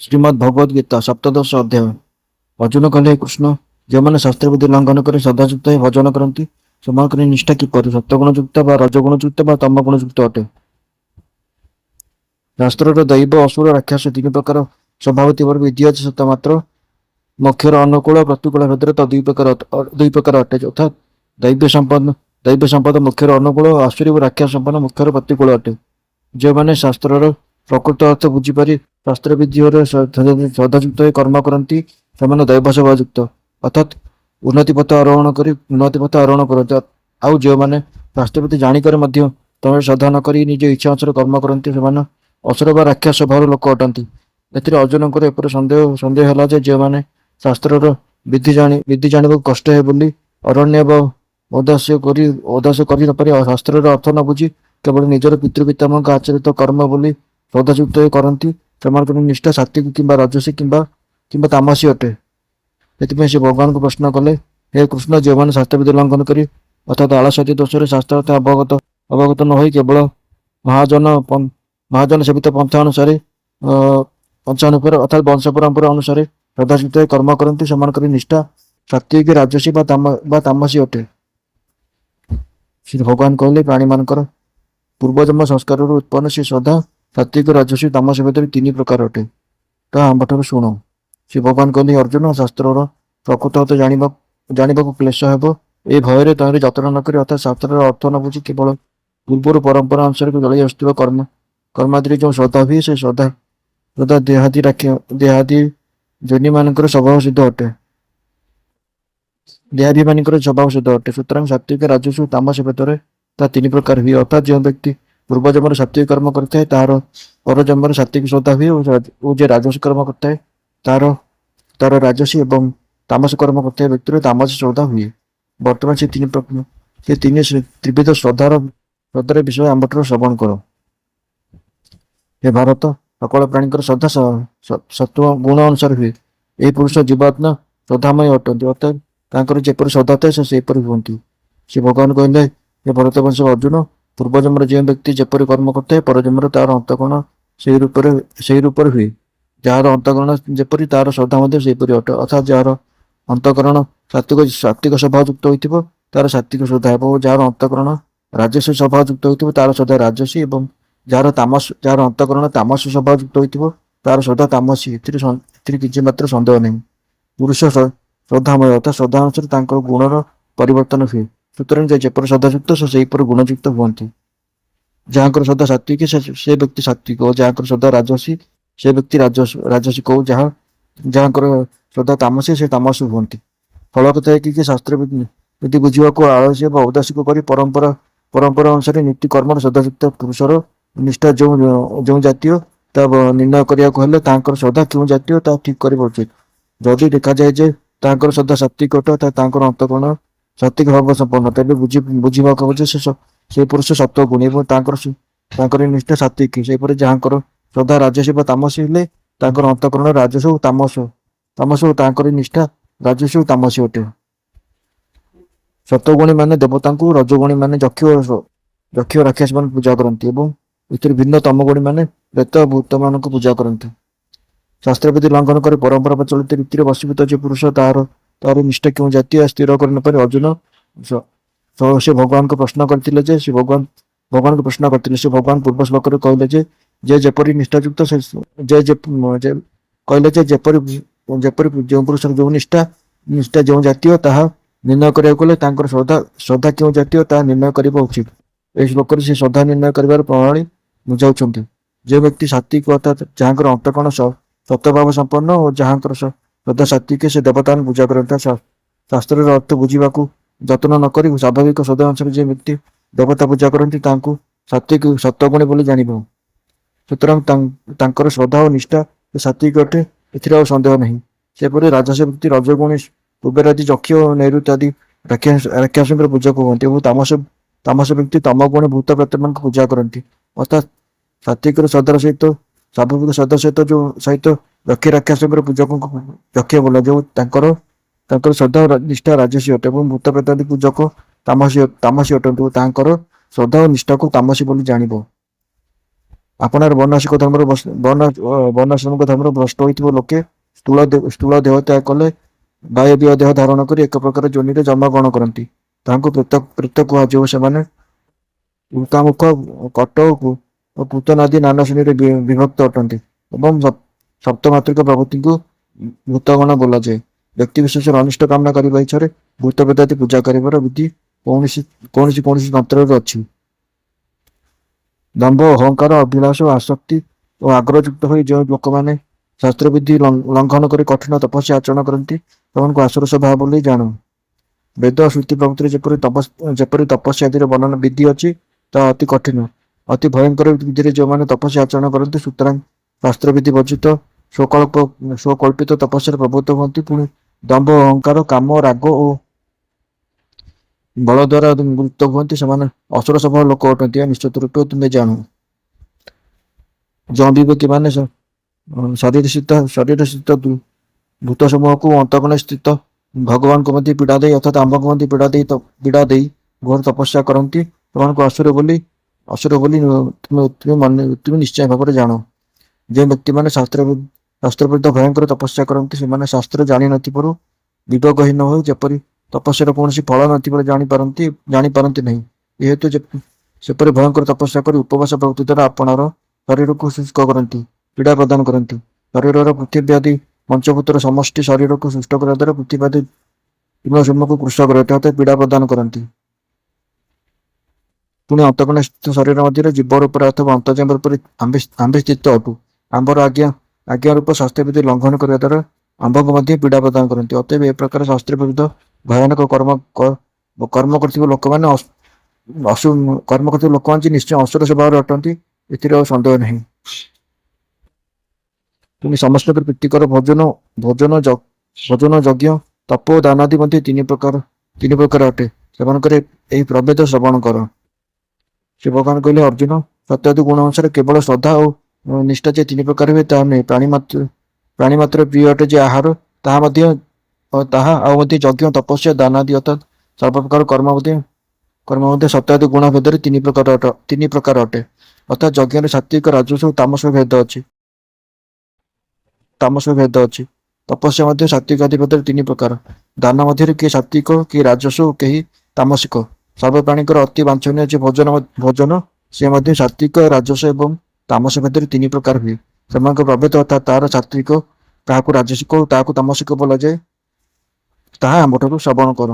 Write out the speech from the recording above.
ଶ୍ରୀମଦ୍ ଭଗବତ୍ ଗୀତା ସପ୍ତଦଶ ଅଧ୍ୟାୟ। ଅର୍ଜୁନ କହିଲେ, ହେ କୃଷ୍ଣ, ଯେଉଁମାନେ ଶାସ୍ତ୍ରବିଧି ଲଙ୍ଘନ କରି ସଦାଯୁକ୍ତ ହୋଇ ଭଜନ କରନ୍ତି, ସେମାନଙ୍କର ନିଷ୍ଠା କିପରି? ସତ୍ୱଗୁଣଯୁକ୍ତ ବା ରଜଗୁଣଯୁକ୍ତ ବା ତମଗୁଣଯୁକ୍ତ ଅଟେ? ଶାସ୍ତ୍ରର ଦୈବ, ଅସୁର, ରାକ୍ଷସ ତିନି ପ୍ରକାର ସ୍ୱଭାବ ଥିବାର ବିଧି ଅଛି। ସତ ମାତ୍ର ମୋକ୍ଷର ଅନୁକୂଳ ପ୍ରତିକୂଳ ଭେଦରେ ତ ଦୁଇ ପ୍ରକାର ଅଟେ, ଯଥା ଦୈବ୍ୟ ସମ୍ପଦ ମୋକ୍ଷର ଅନୁକୂଳ ଓ ଆସୁରୀ ଓ ରାକ୍ଷସ ସମ୍ପଦ ମୋକ୍ଷର ପ୍ରତିକୂଳ ଅଟେ। ଯେଉଁମାନେ ଶାସ୍ତ୍ରର ପ୍ରକୃତ ଅର୍ଥ ବୁଝିପାରି ଶାସ୍ତ୍ରବିଧିରେ ସଦାଯୁକ୍ତ ହୋଇ କର୍ମ କରନ୍ତି, ସେମାନେ ଦୈବ ସ୍ୱଭାବଯୁକ୍ତ, ଅର୍ଥାତ୍ ଉନ୍ନତି ପଥ ଆରୋହଣ କରନ୍ତି। ଆଉ ଯେଉଁମାନେ ଶାସ୍ତ୍ରବିଧି ଜାଣିକରି ମଧ୍ୟ ତମେ ଶ୍ରଦ୍ଧା ନ କରି ନିଜ ଇଚ୍ଛା ଅନୁସାରେ କର୍ମ କରନ୍ତି, ସେମାନେ ଅସୁର ବା ରାକ୍ଷସ ସ୍ୱଭାବର ଲୋକ ଅଟନ୍ତି। ଏଥିରେ ଅର୍ଜୁନଙ୍କର ଏପରି ସନ୍ଦେହ ହେଲା ଯେ, ଯେଉଁମାନେ ଶାସ୍ତ୍ରର ବିଧି ଜାଣିବାକୁ କଷ୍ଟ ହୁଏ ବୋଲି ଅରଣ୍ୟ ବା ଉଦାସ କରି ନପାରି ଶାସ୍ତ୍ରର ଅର୍ଥ ନ ବୁଝି କେବଳ ନିଜର ପିତୃପିତାମହଙ୍କ ଆଚରିତ କର୍ମ ବୋଲି ଶ୍ରଦ୍ଧାଯୁକ୍ତ ହୋଇ କରନ୍ତି, ସେମାନଙ୍କର ନିଷ୍ଠା ସାତ୍ୱିକ କିମ୍ବା ରାଜସୀ କିମ୍ବା ତାମସୀ ଅଟେ। ସେଥିପାଇଁ ସେ ଭଗବାନଙ୍କୁ ପ୍ରଶ୍ନ କଲେ, ହେ କୃଷ୍ଣ, ଯେଉଁମାନେ ଶାସ୍ତ୍ରବିଧି ଲଙ୍ଘନ କରି ଅର୍ଥାତ୍ ଆଳସ୍ୟତି ଦୋଷରେ ଶାସ୍ତ୍ରାର୍ଥ ଅବଗତ ନ ହୋଇ କେବଳ ମହାଜନ ସେବିତ ପନ୍ଥା ଅନୁସାରେ ଅର୍ଥାତ୍ ବଂଶ ପରମ୍ପରା ଅନୁସାରେ ଶ୍ରଦ୍ଧାଯୁକ୍ତ ହୋଇ କର୍ମ କରନ୍ତି, ସେମାନଙ୍କର ନିଷ୍ଠା ସାତ୍ୱିକ, ରାଜସୀ ବା ତାମସୀ ଅଟେ। ଶ୍ରୀ ଭଗବାନ କହିଲେ, ପ୍ରାଣୀମାନଙ୍କର ପୂର୍ବଜନ୍ମ ସଂସ୍କାରରୁ ଉତ୍ପନ୍ନ ସେ ଶ୍ରଦ୍ଧା ସାତ୍ୱିକ, ରାଜସୀ, ତାମସ ଭିତରେ ତିନି ପ୍ରକାର ଅଟେ। ତାହା ଆମ୍ଭଠାରୁ ଶୁଣ। ଶ୍ରୀ ଭଗବାନ କହିଲେ, ଅର୍ଜୁନ, ଶାସ୍ତ୍ରର ପ୍ରକୃତ ଅର୍ଥ ଜାଣିବାକୁ କ୍ଲେଶ ହେବ। ଏ ଭୟରେ ତହିଁରେ ଯତ୍ନ ନ କରି ଅର୍ଥାତ୍ ଶାସ୍ତ୍ରର ଅର୍ଥ ନ ବୁଝି କେବଳ ପୂର୍ବରୁ ପରମ୍ପରା ଅନୁସାରେ ଚଳି ଆସୁଥିବା କର୍ମାଦିରେ ଯେଉଁ ଶ୍ରଦ୍ଧା ହୁଏ, ସେ ଶ୍ରଦ୍ଧା ଦେହାଦି ଯୋନିମାନଙ୍କର ସ୍ୱଭାବ ସିଦ୍ଧ ଅଟେ। ଦେହାଦିମାନଙ୍କର ସ୍ୱଭାବ ସିଦ୍ଧ ଅଟେ। ସୁତରାଂ ସାତ୍ୱିକ, ରାଜସ୍ୱ ଓ ତାମସ ଭିତରେ ତାହା ତିନି ପ୍ରକାର ହୁଏ। ଅର୍ଥାତ୍ ଯେଉଁ ବ୍ୟକ୍ତି ପୂର୍ବଜନ୍ମରେ ସାତ୍ୱିକ କର୍ମ କରିଥାଏ, ତାହାର ପରଜନ୍ମରେ ସାତ୍ୱିକ ଶ୍ରଦ୍ଧା ହୁଏ, ଓ ଯେ ରାଜସ୍ୱ କର୍ମ କରିଥାଏ, ତାର ରାଜସୀ ଏବଂ ତାମସ କର୍ମ କରୁଥିବା ବ୍ୟକ୍ତିର ତାମସୀ ଶ୍ରଦ୍ଧା ହୁଏ। ବର୍ତ୍ତମାନ ସେ ତ୍ରିବିଧ ଶ୍ରଦ୍ଧାର ବିଷୟ ଆମ୍ଭଠାରୁ ଶ୍ରବଣ କର। ହେ ଭାରତ, ସକଳ ପ୍ରାଣୀଙ୍କର ଶ୍ରଦ୍ଧା ସତ୍ୱ ଗୁଣ ଅନୁସାରେ ହୁଏ। ଏହି ପୁରୁଷ ଜୀବାତ୍ମା ଶ୍ରଦ୍ଧାମୟ ଅଟନ୍ତି, ଅର୍ଥାତ୍ ତାଙ୍କର ଯେପରି ଶ୍ରଦ୍ଧା ଥାଏ ସେ ସେପରି ହୁଅନ୍ତି। ସେ ଭଗବାନ କହିଲେ, ହେ ଭରତବଂଶ ଅର୍ଜୁନ, ପୂର୍ବଜନ୍ମରେ ଯେଉଁ ବ୍ୟକ୍ତି ଯେପରି କର୍ମ କରିଥାଏ, ପରଜନ୍ମରେ ତାହାର ଅନ୍ତଃକରଣ ସେହି ରୂପରେ ହୁଏ। ଯାହାର ଅନ୍ତଃକରଣ ଯେପରି, ତାହାର ଶ୍ରଦ୍ଧା ମଧ୍ୟ ସେହିପରି ଅଟେ। ଅର୍ଥାତ୍ ଯାହାର ଅନ୍ତଃକରଣ ସାତ୍ୱିକ ସ୍ୱଭାବଯୁକ୍ତ ହୋଇଥିବ, ତାହାର ସାତ୍ୱିକ ଶ୍ରଦ୍ଧା ହେବ, ଓ ଯାହାର ଅନ୍ତଃକରଣ ରାଜସ୍ୱ ସ୍ୱଭାବଯୁକ୍ତ ହୋଇଥିବ, ତାହାର ଶ୍ରଦ୍ଧା ରାଜସୀ, ଏବଂ ଯାହାର ଅନ୍ତଃକରଣ ତାମସ ସ୍ୱଭାବଯୁକ୍ତ ହୋଇଥିବ, ତାହାର ଶ୍ରଦ୍ଧା ତାମସୀ। ଏଥିରେ କିଛି ମାତ୍ର ସନ୍ଦେହ ନାହିଁ। ପୁରୁଷ ଶ୍ରଦ୍ଧାମୟ, ଅର୍ଥାତ୍ ଶ୍ରଦ୍ଧା ଅନୁସାରେ ତାଙ୍କର ଗୁଣର ପରିବର୍ତ୍ତନ ହୁଏ। ସୁତରାଂ ଯେ ଯେପରି ଶ୍ରଦ୍ଧାଯୁକ୍ତ, ସେ ସେହିପରି ଗୁଣଯୁକ୍ତ ହୁଅନ୍ତି। ଯାହାଙ୍କର ଶ୍ରଦ୍ଧା ସାତ୍ୱିକ, ସେ ବ୍ୟକ୍ତି ସାତ୍ୱିକ, ଓ ଯାହାଙ୍କର ଶ୍ରଦ୍ଧା ରାଜସୀ, ସେ ବ୍ୟକ୍ତି ରାଜସିକ, ଓ ଯାହାଙ୍କର ଶ୍ରଦ୍ଧା ତାମସୀ, ସେ ତାମସୀ ହୁଅନ୍ତି। ଫଳ କଥା କି ଶାସ୍ତ୍ର ବିଧି ବୁଝିବାକୁ ଆଳସ୍ୟ ବା ଔଦାସିକ କରି ପରମ୍ପରା ଅନୁସାରେ ନୀତି କର୍ମର ଶ୍ରଦ୍ଧାଯୁକ୍ତ ପୁରୁଷର ନିଷ୍ଠା ଯେଉଁ ଜାତୀୟ, ତାହା ନିର୍ଣ୍ଣୟ କରିବାକୁ ହେଲେ ତାଙ୍କର ଶ୍ରଦ୍ଧା କେଉଁ ଜାତୀୟ ତାହା ଠିକ୍ କରିବା ଉଚିତ। ଯଦି ଦେଖାଯାଏ ଯେ ତାଙ୍କର ଶ୍ରଦ୍ଧା ସାତ୍ୱିକ ଅଟେ, ଅର୍ଥାତ୍ ତାଙ୍କର ଅନ୍ତଃକରଣ ସାତ୍ୱିକ ଭାବ ସମ୍ପନ୍ନ, ତେବେ ବୁଝିବାକୁ ହେବ ଯେ ସେ ପୁରୁଷ ସତ୍ୱଗୁଣୀ ଏବଂ ତାଙ୍କର ନିଷ୍ଠା ସାତ୍ୱିକ। ସେହିପରି ଯାହାଙ୍କର ଶ୍ରଦ୍ଧା ରାଜସୀ ବା ତାମସୀ ହେଲେ ତାଙ୍କର ଅନ୍ତଃକରଣ ରାଜସ ଓ ତାମସ ଓ ତାଙ୍କର ନିଷ୍ଠା ରାଜସୀ ଓ ତାମସୀ ଅଟେ। ସତ୍ୱଗୁଣୀ ମାନେ ଦେବତାଙ୍କୁ, ରଜଗୁଣୀ ମାନେ ଯକ୍ଷ ଓ ରାକ୍ଷସ ମାନଙ୍କୁ ପୂଜା କରନ୍ତି, ଏବଂ ଏଥିରୁ ଭିନ୍ନ ତମଗୁଣୀ ମାନେ ପ୍ରେତ ଓ ଭୂତମାନଙ୍କୁ ପୂଜା କରନ୍ତି। ଶାସ୍ତ୍ରବିଧି ଲଙ୍ଘନ କରି ପରମ୍ପରା ପ୍ରଚଳିତ ରୀତିରେ ବଶୀଭୂତ ଯେ ପୁରୁଷ, ତାହାର ନିଷ୍ଠା କେଉଁ ଜାତୀୟ ସ୍ଥିର କରି ନପାରି ଅର୍ଜୁନ ସେ ଭଗବାନଙ୍କୁ ପ୍ରଶ୍ନ କରିଥିଲେ। ସେ ଭଗବାନ ପୂର୍ବ ଶ୍ଲୋକରେ କହିଲେ ଯେ, ଯେପରି ନିଷ୍ଠାଯୁକ୍ତ କହିଲେ ଯେ ଯେପରି ଯେଉଁ ପୁରୁଷର ଯେଉଁ ନିଷ୍ଠା ଯେଉଁ ଜାତୀୟ, ତାହା ନିର୍ଣ୍ଣୟ କରିବାକୁ ହେଲେ ତାଙ୍କର ଶ୍ରଦ୍ଧା କେଉଁ ଜାତୀୟ ତାହା ନିର୍ଣ୍ଣୟ କରିବା ଉଚିତ। ଏହି ଶ୍ଲୋକରେ ସେ ଶ୍ରଦ୍ଧା ନିର୍ଣ୍ଣୟ କରିବାର ପ୍ରଣାଳୀ ବୁଝାଉଛନ୍ତି। ଯେଉଁ ବ୍ୟକ୍ତି ସାତ୍ୱିକ, ଅର୍ଥାତ୍ ଯାହାଙ୍କର ଅନ୍ତଃକରଣ ସତ୍ୱଭାବ ସମ୍ପନ୍ନ, ଓ ଯାହାଙ୍କର ଶ୍ରଦ୍ଧା ସାତ୍ୱିକ, ସେ ଦେବତାମାନଙ୍କୁ ପୂଜା କରନ୍ତି। ଶାସ୍ତ୍ରର ଅର୍ଥ ବୁଝିବାକୁ ଯତ୍ନ ନ କରି ସ୍ୱାଭାବିକ ଶ୍ରଦ୍ଧା ଅନୁସାରେ ଯେ ବ୍ୟକ୍ତି ଦେବତା ପୂଜା କରନ୍ତି, ତାଙ୍କୁ ସତ୍ୱଗୁଣୀ ବୋଲି ଜାଣିବ। ସୁତରାଂ ତାଙ୍କର ଶ୍ରଦ୍ଧା ଓ ନିଷ୍ଠା ସାତ୍ୱିକ ଅଟେ, ଏଥିରେ ଆଉ ସନ୍ଦେହ ନାହିଁ। ସେପରି ରାଜସ ବ୍ୟକ୍ତି ରଜଗୁଣୀ କୁବେର ଆଦି, ଯକ୍ଷ ଓ ନୈଋତ୍ୟ ଆଦି ରାକ୍ଷସଙ୍କର ପୂଜକ ହୁଅନ୍ତି, ଏବଂ ତାମସ ବ୍ୟକ୍ତି ତମଗୁଣୀ ଭୂତ ପ୍ରେତମାନଙ୍କୁ ପୂଜା କରନ୍ତି। ଅର୍ଥାତ୍ ସାତ୍ୱିକର ଶ୍ରଦ୍ଧାର ସ୍ୱାଭାବିକ ଶ୍ରଦ୍ଧା ସହିତ ଯକ୍ଷ ରାକ୍ଷସଙ୍କର ପୂଜକଙ୍କୁ ଯକ୍ଷ ବୋଲା, ଯେଉଁ ତାଙ୍କର ଶ୍ରଦ୍ଧା ଓ ନିଷ୍ଠା ରାଜସୀ ଅଟେ, ଏବଂ ଭୂତ ପ୍ରେତ ଆଦି ପୂଜକ ତାମସୀ ଅଟନ୍ତି, ଓ ତାଙ୍କର ଶ୍ରଦ୍ଧା ଓ ନିଷ୍ଠାକୁ ତାମସୀ ବୋଲି ଜାଣିବ। ଆପଣାର ବର୍ଣ୍ଣାଶ୍ରମିକ ଧର୍ମରୁ ଭ୍ରଷ୍ଟ ହୋଇଥିବା ଲୋକେ ସ୍ଥୂଳ ଦେହ ତ୍ୟାଗ କଲେ ବାୟବୀୟ ଦେହ ଧାରଣ କରି ଏକ ପ୍ରକାର ଯୋନିରେ ଜନ୍ମଗ୍ରହଣ କରନ୍ତି। ତାହାଙ୍କୁ ପ୍ରେତ କୁହାଯିବ। ସେମାନେ ଉଲ୍କାମୁଖ, କଟ ଓ ପୂତନ ଆଦି ନାନା ଶ୍ରେଣୀରେ ବିଭକ୍ତ ଅଟନ୍ତି ଏବଂ ସପ୍ତମାତ୍ରିକ ପ୍ରଭୃତିଙ୍କୁ ଭୂତଗଣ ବୋଲାଯାଏ। ବ୍ୟକ୍ତି ବିଶେଷର ଅନିଷ୍ଟ କାମନା କରିବା ଇଚ୍ଛାରେ ଭୂତ ପ୍ରେତ ଆଦି ପୂଜା କରିବାର ବିଧି କୌଣସି କୌଣସି କୌଣସି ତନ୍ତ୍ରରେ ଅଛି। ଦମ୍ଭ, ଅହଙ୍କାର, ଅଭିଳାଷ, ଆସକ୍ତି ଓ ଆଗ୍ରହଯୁକ୍ତ ହୋଇ ଯେଉଁ ଲୋକମାନେ ଶାସ୍ତ୍ରବିଧି ଲଙ୍ଘନ କରି କଠିନ ତପସ୍ୟା ଆଚରଣ କରନ୍ତି ସେମାନଙ୍କୁ ଆସୁର ସ୍ୱଭାବ ବୋଲି ଜାଣୁ। ବେଦ, ଶ୍ରୁତି ପ୍ରଭୃତିରେ ଯେପରି ତପସ୍ୟା ଆଦିର ବର୍ଣ୍ଣନା ବିଧି ଅଛି, ତାହା ଅତି କଠିନ, ଅତି ଭୟଙ୍କର ବିଧିରେ ଯେଉଁମାନେ ତପସ୍ୟା ଆଚରଣ କରନ୍ତି, ସୁତରାଂ ଶାସ୍ତ୍ରବିଧି ବର୍ଜିତ ସ୍ୱକଳ୍ପିତ ତପସ୍ୟାରେ ପ୍ରବୃତ୍ତ ହୁଅନ୍ତି। ପୁଣି ଦମ୍ଭ, ଅହଙ୍କାର, କାମ, ରାଗ ଓ ବଳ ଦ୍ୱାରା ମୃତ ହୁଅନ୍ତି, ସେମାନେ ଅସୁର ସ୍ୱଭାବ ଲୋକ ଅଟନ୍ତି। ଏହା ନିଶ୍ଚିତ ରୂପେ ତୁମେ ଜାଣୁ। ଯେଉଁ ବିବେକୀମାନେ ଶରୀରସ୍ଥିତ ଭୂତ ସମୂହକୁ ଅନ୍ତଃକରଣ ସ୍ଥିତ ଭଗବାନଙ୍କୁ ମଧ୍ୟ ପୀଡ଼ା ଦେଇ ଅର୍ଥାତ୍ ଆମ୍ଭକୁ ମଧ୍ୟ ପୀଡ଼ା ଦେଇ ଘୋର ତପସ୍ୟା କରନ୍ତି, ସେମାନଙ୍କୁ ଅସୁର ବୋଲି ତୁମେ ନିଶ୍ଚୟ ଭାବରେ ଜାଣ। ଯେଉଁ ବ୍ୟକ୍ତିମାନେ ଶାସ୍ତ୍ର ବିରୁଦ୍ଧ ଭୟଙ୍କର ତପସ୍ୟା କରନ୍ତି, ସେମାନେ ଶାସ୍ତ୍ର ଜାଣିନଥିବାରୁ ବିବେକହୀନ ହୋଇ ଯେପରି ତପସ୍ୟାର କୌଣସି ଫଳ ନଥିବାରୁ ଜାଣିପାରନ୍ତି ନାହିଁ। ଯେହେତୁ ସେପରି ଭୟଙ୍କର ତପସ୍ୟା କରି ଉପବାସ ପ୍ରଭୃତି ଦ୍ୱାରା ଆପଣାର ଶରୀରକୁ ଶୁଷ୍କ କରନ୍ତି, ପୀଡ଼ା ପ୍ରଦାନ କରନ୍ତି। ଶରୀରର ପୃଥିବୀ ଆଦି ପଞ୍ଚଭୂତର ସମଷ୍ଟି ଶରୀରକୁ ସୃଷ୍ଟ କରିବା ଦ୍ୱାରା ପୃଥିବୀ ଆଦି ତୃଣସମୂହକୁ କୃଶ କରନ୍ତି, ଅର୍ଥାତ୍ ପୀଡ଼ା ପ୍ରଦାନ କରନ୍ତି। ପୁଣି ଅନ୍ତଃକରଣ ସ୍ଥିତ ଶରୀର ମଧ୍ୟରେ ଜୀବ ରୂପରେ ଅଥବା ଅନ୍ତର୍ଯାମୀ ରୂପରେ ଆମ୍ଭେ ସ୍ଥିତ ଅଟୁ। ଆମ୍ଭର ଆଜ୍ଞା ରୂପ ଶାସ୍ତ୍ରବିଧି ଲଙ୍ଘନ କରିବା ଦ୍ୱାରା ଆମ୍ଭକୁ ମଧ୍ୟ ପୀଡ଼ା ପ୍ରଦାନ କରନ୍ତି। ଅତଏବ ଏ ପ୍ରକାର ଶାସ୍ତ୍ର ବିରୁଦ୍ଧ ଭୟାନକ କର୍ମ କରୁଥିବା ଲୋକମାନେ ନିଶ୍ଚୟ ଅସୁର ସ୍ୱଭାବରେ ଅଟନ୍ତି, ଏଥିରେ ଆଉ ସନ୍ଦେହ ନାହିଁ। ପୁଣି ସମସ୍ତଙ୍କର ପ୍ରୀତିକର ଭୋଜନ ଯଜ୍ଞ, ତପ ଓ ଦାନାଦି ମଧ୍ୟ ତିନି ପ୍ରକାର ଅଟେ। ସେମାନଙ୍କର ଏହି ପ୍ରଭେଦ ଶ୍ରବଣ କର। ଶ୍ରୀ ଭଗବାନ କହିଲେ, ଅର୍ଜୁନ, ସତ୍ୟାଦି ଗୁଣ ଅନୁସାରେ କେବଳ ଶ୍ରଦ୍ଧା ଓ ନିଷ୍ଠା ଯେ ତିନି ପ୍ରକାର ହୁଏ ତାହା ନୁହେଁ। ପ୍ରାଣୀ ମାତ୍ର ପ୍ରିୟ ଅଟେ ଯେ ଆହାର, ତାହା ଆଉ ମଧ୍ୟ ଯଜ୍ଞ, ତପସ୍ୟା, ଦାନାଦି ଅର୍ଥାତ୍ ସର୍ବପ୍ରକାର କର୍ମ ମଧ୍ୟ ସତ୍ୟାଦି ଗୁଣ ଭେଦରେ ତିନି ପ୍ରକାର ଅଟେ। ଅର୍ଥାତ୍ ଯଜ୍ଞରେ ସାତ୍ତ୍ୱିକ, ରାଜସ ଓ ତାମସ ଭେଦ ଅଛି। ତପସ୍ୟା ମଧ୍ୟ ସାତ୍ତ୍ୱିକ ଆଦି ଭେଦରେ ତିନି ପ୍ରକାର। ଦାନ ମଧ୍ୟରେ କିଏ ସାତ୍ତ୍ୱିକ, କିଏ ରାଜସ ଓ କେହି ତାମସିକ। ସର୍ବପ୍ରାଣୀଙ୍କର ଅତି ବାଞ୍ଛନୀୟ ଯେ ଭୋଜନ, ସେ ମଧ୍ୟ ସାତ୍ତ୍ୱିକ, ରାଜସ ଏବଂ ତାମସ ଭେଦରେ ତିନି ପ୍ରକାର ହୁଏ। ସେମାନଙ୍କ ପ୍ରଭେଦ ଅର୍ଥାତ୍ ତାହାର ସାତ୍ତ୍ୱିକ, କାହାକୁ ରାଜସିକ ଓ କାହାକୁ ତାମସିକ ବୋଲାଯାଏ, ତାହା ଆମ୍ଭଠାରୁ ଶ୍ରବଣ କର।